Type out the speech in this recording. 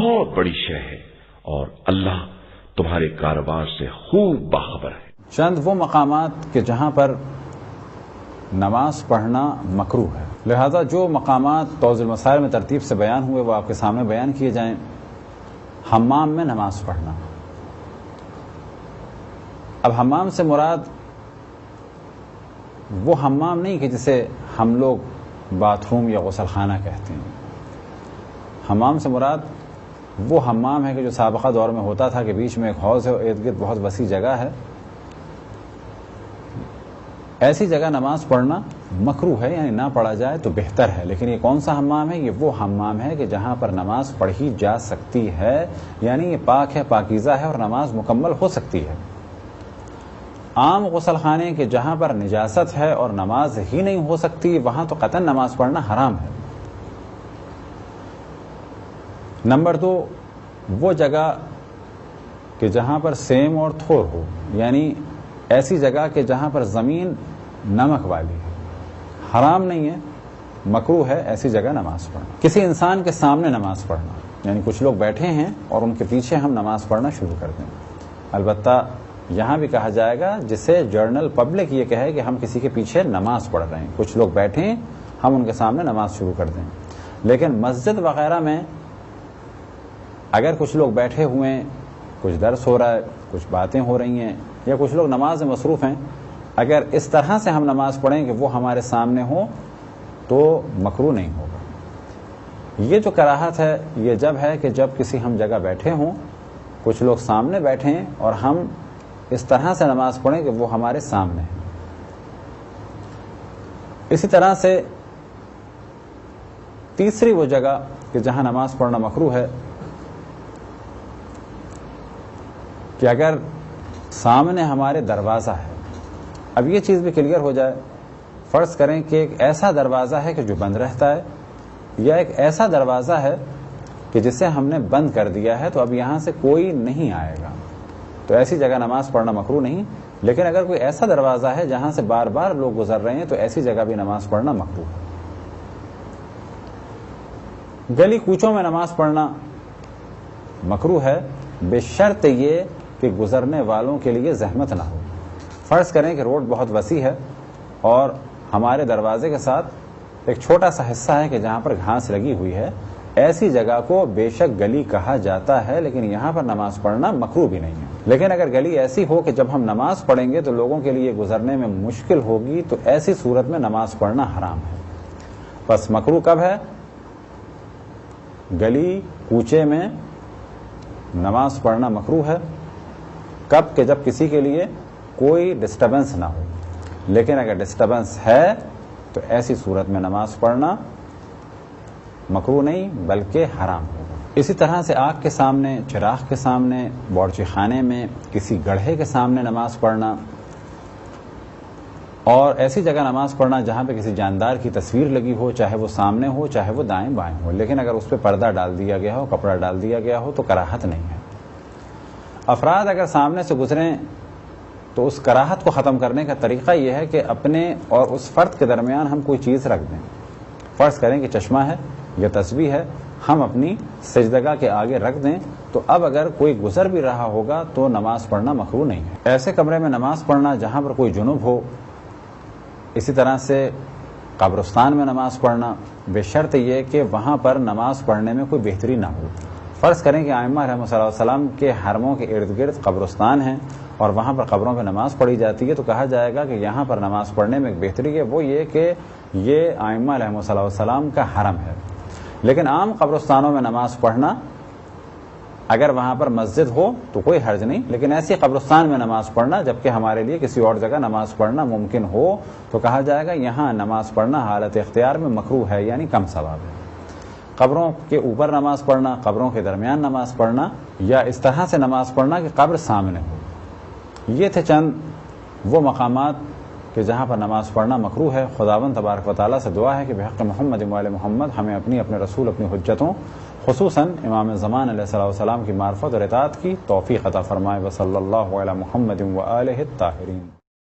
بہت بڑی شے ہے اور اللہ تمہارے کاروبار سے خوب باخبر ہے۔ چند وہ مقامات کہ جہاں پر نماز پڑھنا مکروہ ہے، لہذا جو مقامات توضیح المسائل میں ترتیب سے بیان ہوئے وہ آپ کے سامنے بیان کیے جائیں۔ حمام میں نماز پڑھنا۔ اب حمام سے مراد وہ حمام نہیں کہ جسے ہم لوگ باتھ روم یا غسل خانہ کہتے ہیں۔ حمام سے مراد وہ حمام ہے کہ جو سابقہ دور میں ہوتا تھا کہ بیچ میں ایک حوض ہے اور ارد گرد بہت وسیع جگہ ہے۔ ایسی جگہ نماز پڑھنا مکروہ ہے، یعنی نہ پڑھا جائے تو بہتر ہے۔ لیکن یہ کون سا حمام ہے؟ یہ وہ حمام ہے کہ جہاں پر نماز پڑھی جا سکتی ہے، یعنی یہ پاک ہے، پاکیزہ ہے اور نماز مکمل ہو سکتی ہے۔ عام غسل خانے کے جہاں پر نجاست ہے اور نماز ہی نہیں ہو سکتی، وہاں تو قطعاً نماز پڑھنا حرام ہے۔ نمبر 2، وہ جگہ کہ جہاں پر سیم اور تھور ہو، یعنی ایسی جگہ کہ جہاں پر زمین نمک والی ہے، حرام نہیں ہے، مکروہ ہے ایسی جگہ نماز پڑھنا۔ کسی انسان کے سامنے نماز پڑھنا، یعنی کچھ لوگ بیٹھے ہیں اور ان کے پیچھے ہم نماز پڑھنا شروع کر دیں۔ البتہ یہاں بھی کہا جائے گا جسے جرنل پبلک یہ کہے کہ ہم کسی کے پیچھے نماز پڑھ رہے ہیں، کچھ لوگ بیٹھے ہیں ہم ان کے سامنے نماز شروع کر دیں۔ لیکن مسجد وغیرہ میں اگر کچھ لوگ بیٹھے ہوئے ہیں، کچھ درس ہو رہا ہے، کچھ باتیں ہو رہی ہیں یا کچھ لوگ نماز میں مصروف ہیں، اگر اس طرح سے ہم نماز پڑھیں کہ وہ ہمارے سامنے ہو تو مکروہ نہیں ہوگا۔ یہ جو کراہت ہے یہ جب ہے کہ جب کسی ہم جگہ بیٹھے ہوں، کچھ لوگ سامنے بیٹھے ہیں اور ہم اس طرح سے نماز پڑھیں کہ وہ ہمارے سامنے ہیں۔ اسی طرح سے تیسری وہ جگہ کہ جہاں نماز پڑھنا مکروہ ہے کہ اگر سامنے ہمارے دروازہ ہے۔ اب یہ چیز بھی کلیئر ہو جائے، فرض کریں کہ ایک ایسا دروازہ ہے کہ جو بند رہتا ہے، یا ایک ایسا دروازہ ہے کہ جسے ہم نے بند کر دیا ہے تو اب یہاں سے کوئی نہیں آئے گا، تو ایسی جگہ نماز پڑھنا مکروہ نہیں۔ لیکن اگر کوئی ایسا دروازہ ہے جہاں سے بار بار لوگ گزر رہے ہیں تو ایسی جگہ بھی نماز پڑھنا مکروہ ہے۔ گلی کوچوں میں نماز پڑھنا مکروہ ہے بشرط یہ کہ گزرنے والوں کے لیے زحمت نہ ہو۔ فرض کریں کہ روڈ بہت وسیع ہے اور ہمارے دروازے کے ساتھ ایک چھوٹا سا حصہ ہے کہ جہاں پر گھاس لگی ہوئی ہے، ایسی جگہ کو بے شک گلی کہا جاتا ہے، لیکن یہاں پر نماز پڑھنا مکروہ بھی نہیں ہے۔ لیکن اگر گلی ایسی ہو کہ جب ہم نماز پڑھیں گے تو لوگوں کے لیے گزرنے میں مشکل ہوگی تو ایسی صورت میں نماز پڑھنا حرام ہے۔ بس مکروہ کب ہے؟ گلی کوچے میں نماز پڑھنا مکروہ ہے کب کہ جب کسی کے لیے کوئی ڈسٹربنس نہ ہو، لیکن اگر ڈسٹربنس ہے تو ایسی صورت میں نماز پڑھنا مکروہ نہیں بلکہ حرام ہوگا۔ اسی طرح سے آگ کے سامنے، چراغ کے سامنے، باورچی خانے میں، کسی گڑھے کے سامنے نماز پڑھنا، اور ایسی جگہ نماز پڑھنا جہاں پہ کسی جاندار کی تصویر لگی ہو، چاہے وہ سامنے ہو چاہے وہ دائیں بائیں ہو، لیکن اگر اس پہ پردہ ڈال دیا گیا ہو، کپڑا ڈال دیا گیا ہو تو کراہت نہیں ہے۔ افراد اگر سامنے سے گزریں تو اس کراہت کو ختم کرنے کا طریقہ یہ ہے کہ اپنے اور اس فرد کے درمیان ہم کوئی چیز رکھ دیں۔ فرض کریں کہ چشمہ ہے یا تسبیح ہے، ہم اپنی سجدگاہ کے آگے رکھ دیں، تو اب اگر کوئی گزر بھی رہا ہوگا تو نماز پڑھنا مکروہ نہیں ہے۔ ایسے کمرے میں نماز پڑھنا جہاں پر کوئی جنب ہو، اسی طرح سے قبرستان میں نماز پڑھنا بشرط یہ کہ وہاں پر نماز پڑھنے میں کوئی بہتری نہ ہو۔ فرض کریں کہ ائمہ رحمۃ اللہ علیہ وسلم کے حرموں کے ارد گرد قبرستان ہیں اور وہاں پر قبروں پہ نماز پڑھی جاتی ہے، تو کہا جائے گا کہ یہاں پر نماز پڑھنے میں ایک بہتری ہے، وہ یہ کہ یہ ائمہ رحمۃ اللہ علیہ وسلم کا حرم ہے۔ لیکن عام قبرستانوں میں نماز پڑھنا اگر وہاں پر مسجد ہو تو کوئی حرج نہیں، لیکن ایسی قبرستان میں نماز پڑھنا جبکہ ہمارے لیے کسی اور جگہ نماز پڑھنا ممکن ہو تو کہا جائے گا یہاں نماز پڑھنا حالت اختیار میں مکروہ ہے، یعنی کم ثواب ہے۔ قبروں کے اوپر نماز پڑھنا، قبروں کے درمیان نماز پڑھنا، یا اس طرح سے نماز پڑھنا کہ قبر سامنے ہو، یہ تھے چند وہ مقامات کہ جہاں پر نماز پڑھنا مکروہ ہے۔ خداوند تبارک و تعالیٰ سے دعا ہے کہ بحق محمد و آل محمد ہمیں اپنے رسول، اپنی حجتوں، خصوصاً امام زمان علیہ الصلوۃ والسلام کی معرفت اور اطاعت کی توفیق عطا فرمائے۔ وصلی اللہ علی محمد و آلہ الطاہرین۔